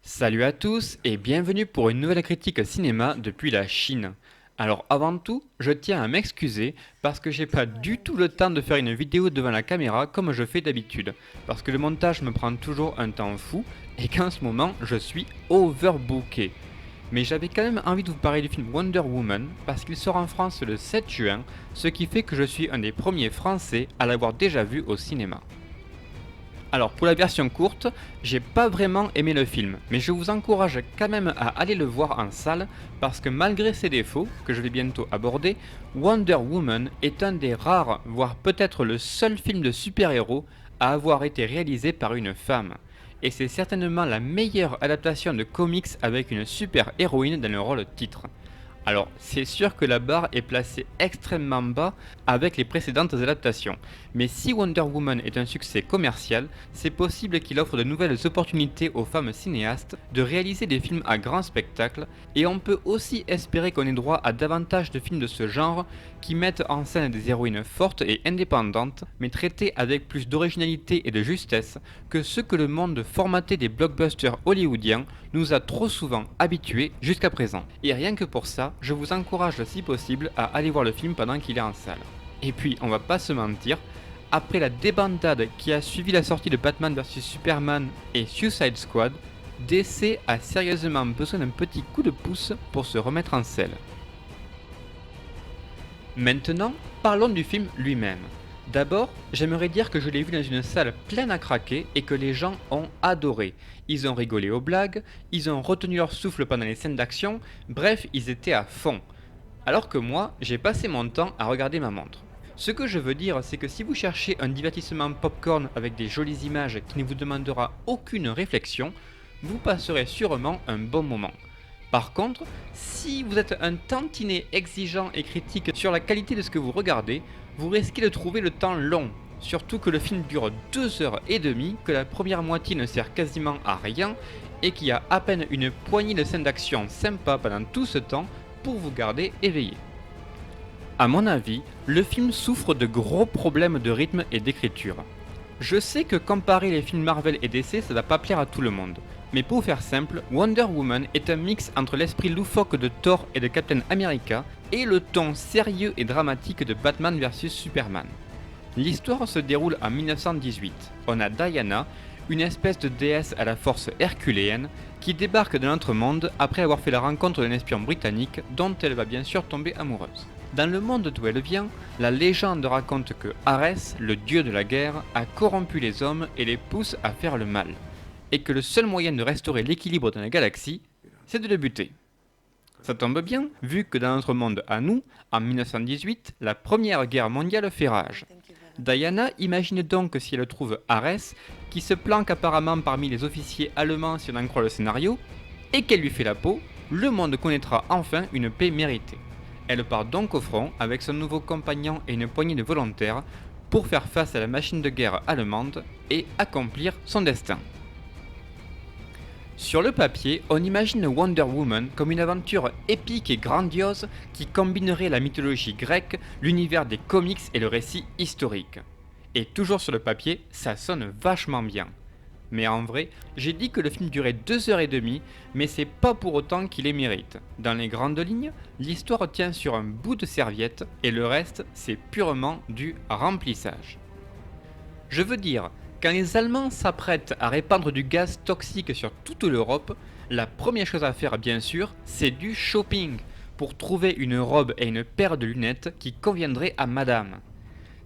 Salut à tous et bienvenue pour une nouvelle critique cinéma depuis la Chine. Alors avant tout, je tiens à m'excuser parce que j'ai pas du tout le temps de faire une vidéo devant la caméra comme je fais d'habitude, parce que le montage me prend toujours un temps fou et qu'en ce moment je suis overbooké. Mais j'avais quand même envie de vous parler du film Wonder Woman parce qu'il sort en France le 7 juin, ce qui fait que je suis un des premiers Français à l'avoir déjà vu au cinéma. Alors pour la version courte, j'ai pas vraiment aimé le film, mais je vous encourage quand même à aller le voir en salle parce que malgré ses défauts, que je vais bientôt aborder, Wonder Woman est un des rares, voire peut-être le seul film de super-héros à avoir été réalisé par une femme. Et c'est certainement la meilleure adaptation de comics avec une super-héroïne dans le rôle titre. Alors, c'est sûr que la barre est placée extrêmement bas avec les précédentes adaptations, mais si Wonder Woman est un succès commercial, c'est possible qu'il offre de nouvelles opportunités aux femmes cinéastes de réaliser des films à grand spectacle, et on peut aussi espérer qu'on ait droit à davantage de films de ce genre qui mettent en scène des héroïnes fortes et indépendantes, mais traitées avec plus d'originalité et de justesse que ce que le monde formaté des blockbusters hollywoodiens nous a trop souvent habitués jusqu'à présent. Et rien que pour ça, je vous encourage si possible à aller voir le film pendant qu'il est en salle. Et puis, on va pas se mentir, après la débandade qui a suivi la sortie de Batman vs Superman et Suicide Squad, DC a sérieusement besoin d'un petit coup de pouce pour se remettre en selle. Maintenant, parlons du film lui-même. D'abord, j'aimerais dire que je l'ai vu dans une salle pleine à craquer et que les gens ont adoré. Ils ont rigolé aux blagues, ils ont retenu leur souffle pendant les scènes d'action, bref, ils étaient à fond. Alors que moi, j'ai passé mon temps à regarder ma montre. Ce que je veux dire, c'est que si vous cherchez un divertissement popcorn avec des jolies images qui ne vous demandera aucune réflexion, vous passerez sûrement un bon moment. Par contre, si vous êtes un tantinet exigeant et critique sur la qualité de ce que vous regardez, vous risquez de trouver le temps long. Surtout que le film dure 2h30, que la première moitié ne sert quasiment à rien et qu'il y a à peine une poignée de scènes d'action sympas pendant tout ce temps pour vous garder éveillé. A mon avis, le film souffre de gros problèmes de rythme et d'écriture. Je sais que comparer les films Marvel et DC, ça va pas plaire à tout le monde. Mais pour faire simple, Wonder Woman est un mix entre l'esprit loufoque de Thor et de Captain America et le ton sérieux et dramatique de Batman vs Superman. L'histoire se déroule en 1918. On a Diana, une espèce de déesse à la force herculéenne, qui débarque dans notre monde après avoir fait la rencontre d'un espion britannique dont elle va bien sûr tomber amoureuse. Dans le monde d'où elle vient, la légende raconte que Arès, le dieu de la guerre, a corrompu les hommes et les pousse à faire le mal, et que le seul moyen de restaurer l'équilibre dans la galaxie, c'est de le buter. Ça tombe bien, vu que dans notre monde à nous, en 1918, la première guerre mondiale fait rage. Diana imagine donc que si elle trouve Arès, qui se planque apparemment parmi les officiers allemands si on en croit le scénario, et qu'elle lui fait la peau, le monde connaîtra enfin une paix méritée. Elle part donc au front avec son nouveau compagnon et une poignée de volontaires pour faire face à la machine de guerre allemande et accomplir son destin. Sur le papier, on imagine Wonder Woman comme une aventure épique et grandiose qui combinerait la mythologie grecque, l'univers des comics et le récit historique. Et toujours sur le papier, ça sonne vachement bien. Mais en vrai, j'ai dit que le film durait 2h30, mais c'est pas pour autant qu'il les mérite. Dans les grandes lignes, l'histoire tient sur un bout de serviette et le reste, c'est purement du remplissage. Je veux dire, quand les Allemands s'apprêtent à répandre du gaz toxique sur toute l'Europe, la première chose à faire bien sûr, c'est du shopping, pour trouver une robe et une paire de lunettes qui conviendraient à madame.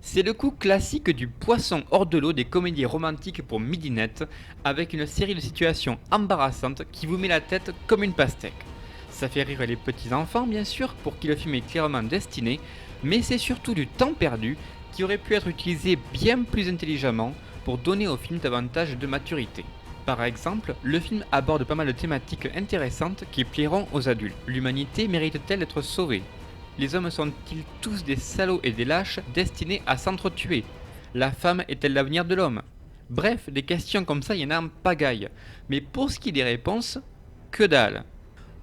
C'est le coup classique du poisson hors de l'eau des comédies romantiques pour midinette, avec une série de situations embarrassantes qui vous met la tête comme une pastèque. Ça fait rire les petits enfants bien sûr, pour qui le film est clairement destiné, mais c'est surtout du temps perdu qui aurait pu être utilisé bien plus intelligemment pour donner au film davantage de maturité. Par exemple, le film aborde pas mal de thématiques intéressantes qui plairont aux adultes. L'humanité mérite-t-elle d'être sauvée? Les hommes sont-ils tous des salauds et des lâches destinés à s'entretuer? La femme est-elle l'avenir de l'homme? Bref, des questions comme ça, il y en a en pagaille. Mais pour ce qui est des réponses, que dalle.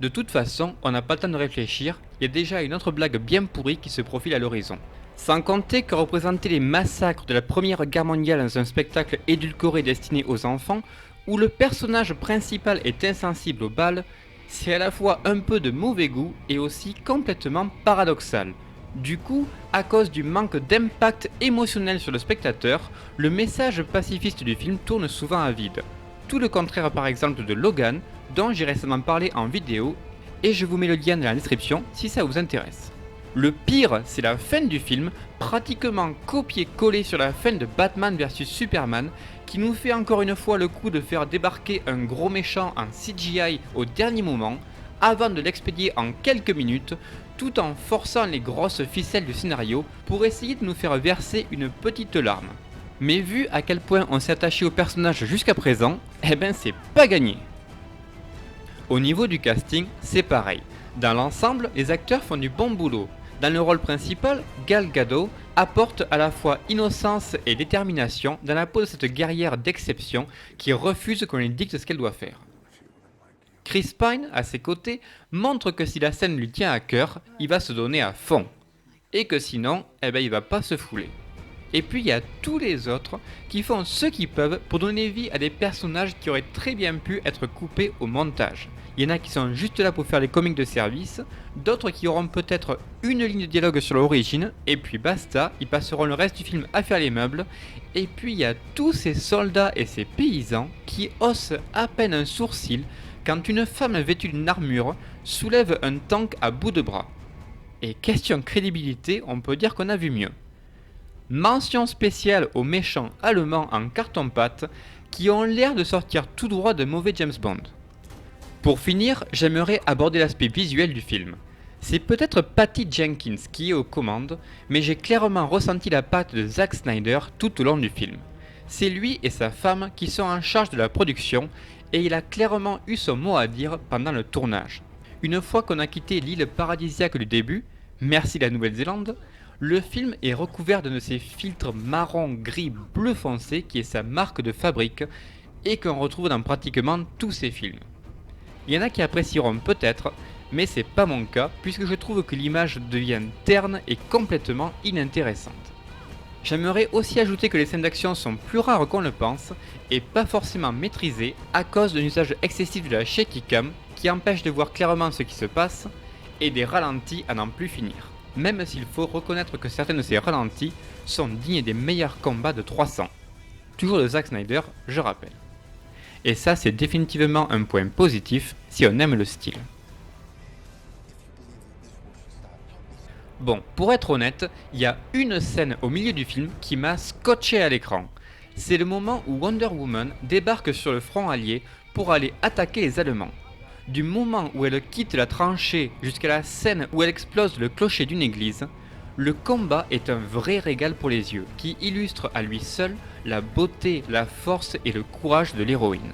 De toute façon, on n'a pas le temps de réfléchir, il y a déjà une autre blague bien pourrie qui se profile à l'horizon. Sans compter que représenter les massacres de la Première Guerre mondiale dans un spectacle édulcoré destiné aux enfants Où le personnage principal est insensible aux balles, c'est à la fois un peu de mauvais goût et aussi complètement paradoxal. Du coup, à cause du manque d'impact émotionnel sur le spectateur, le message pacifiste du film tourne souvent à vide. Tout le contraire par exemple de Logan, dont j'ai récemment parlé en vidéo, et je vous mets le lien dans la description si ça vous intéresse. Le pire, c'est la fin du film, pratiquement copié-collé sur la fin de Batman vs Superman, qui nous fait encore une fois le coup de faire débarquer un gros méchant en CGI au dernier moment, avant de l'expédier en quelques minutes, tout en forçant les grosses ficelles du scénario pour essayer de nous faire verser une petite larme. Mais vu à quel point on s'est attaché au personnage jusqu'à présent, eh ben c'est pas gagné. Au niveau du casting, c'est pareil. Dans l'ensemble, les acteurs font du bon boulot. Dans le rôle principal, Gal Gadot apporte à la fois innocence et détermination dans la peau de cette guerrière d'exception qui refuse qu'on lui dicte ce qu'elle doit faire. Chris Pine, à ses côtés, montre que si la scène lui tient à cœur, il va se donner à fond. Et que sinon, eh ben il va pas se fouler. Et puis il y a tous les autres qui font ce qu'ils peuvent pour donner vie à des personnages qui auraient très bien pu être coupés au montage. Il y en a qui sont juste là pour faire les comiques de service, d'autres qui auront peut-être une ligne de dialogue sur l'origine, et puis basta, ils passeront le reste du film à faire les meubles. Et puis il y a tous ces soldats et ces paysans qui haussent à peine un sourcil quand une femme vêtue d'une armure soulève un tank à bout de bras. Et question crédibilité, on peut dire qu'on a vu mieux. Mention spéciale aux méchants allemands en carton-pâte qui ont l'air de sortir tout droit de mauvais James Bond. Pour finir, j'aimerais aborder l'aspect visuel du film. C'est peut-être Patty Jenkins qui est aux commandes, mais j'ai clairement ressenti la patte de Zack Snyder tout au long du film. C'est lui et sa femme qui sont en charge de la production et il a clairement eu son mot à dire pendant le tournage. Une fois qu'on a quitté l'île paradisiaque du début, merci la Nouvelle-Zélande, le film est recouvert de ces filtres marron, gris, bleu foncé qui est sa marque de fabrique et qu'on retrouve dans pratiquement tous ses films. Il y en a qui apprécieront peut-être, mais c'est pas mon cas puisque je trouve que l'image devient terne et complètement inintéressante. J'aimerais aussi ajouter que les scènes d'action sont plus rares qu'on le pense et pas forcément maîtrisées à cause d'un usage excessif de la shaky cam qui empêche de voir clairement ce qui se passe et des ralentis à n'en plus finir. Même s'il faut reconnaître que certains de ces ralentis sont dignes des meilleurs combats de 300. Toujours de Zack Snyder, je rappelle. Et ça c'est définitivement un point positif si on aime le style. Bon, pour être honnête, il y a une scène au milieu du film qui m'a scotché à l'écran. C'est le moment où Wonder Woman débarque sur le front allié pour aller attaquer les Allemands. Du moment où elle quitte la tranchée jusqu'à la scène où elle explose le clocher d'une église, le combat est un vrai régal pour les yeux, qui illustre à lui seul la beauté, la force et le courage de l'héroïne.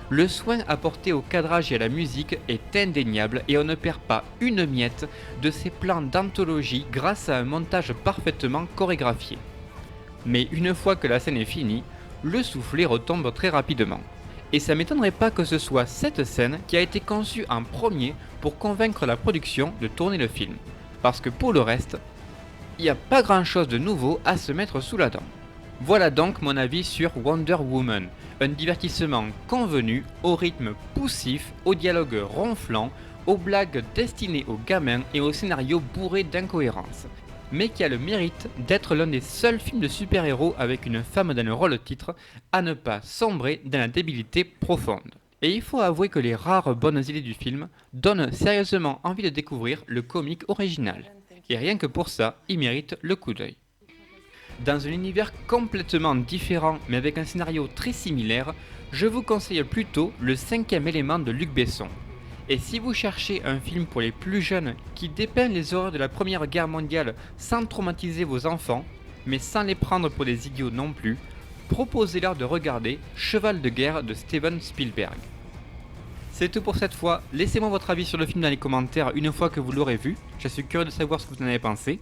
Le soin apporté au cadrage et à la musique est indéniable et on ne perd pas une miette de ces plans d'anthologie grâce à un montage parfaitement chorégraphié. Mais une fois que la scène est finie, le soufflet retombe très rapidement. Et ça m'étonnerait pas que ce soit cette scène qui a été conçue en premier pour convaincre la production de tourner le film. Parce que pour le reste, il n'y a pas grand chose de nouveau à se mettre sous la dent. Voilà donc mon avis sur Wonder Woman, un divertissement convenu, au rythme poussif, au dialogue ronflant, aux blagues destinées aux gamins et au scénario bourré d'incohérences, mais qui a le mérite d'être l'un des seuls films de super-héros avec une femme dans le rôle titre à ne pas sombrer dans la débilité profonde. Et il faut avouer que les rares bonnes idées du film donnent sérieusement envie de découvrir le comic original. Et rien que pour ça, il mérite le coup d'œil. Dans un univers complètement différent mais avec un scénario très similaire, je vous conseille plutôt le 5e élément de Luc Besson. Et si vous cherchez un film pour les plus jeunes qui dépeint les horreurs de la Première Guerre mondiale sans traumatiser vos enfants, mais sans les prendre pour des idiots non plus, proposez-leur de regarder Cheval de guerre de Steven Spielberg. C'est tout pour cette fois, laissez-moi votre avis sur le film dans les commentaires une fois que vous l'aurez vu, je suis curieux de savoir ce que vous en avez pensé.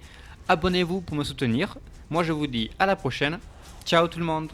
Abonnez-vous pour me soutenir, moi je vous dis à la prochaine, ciao tout le monde.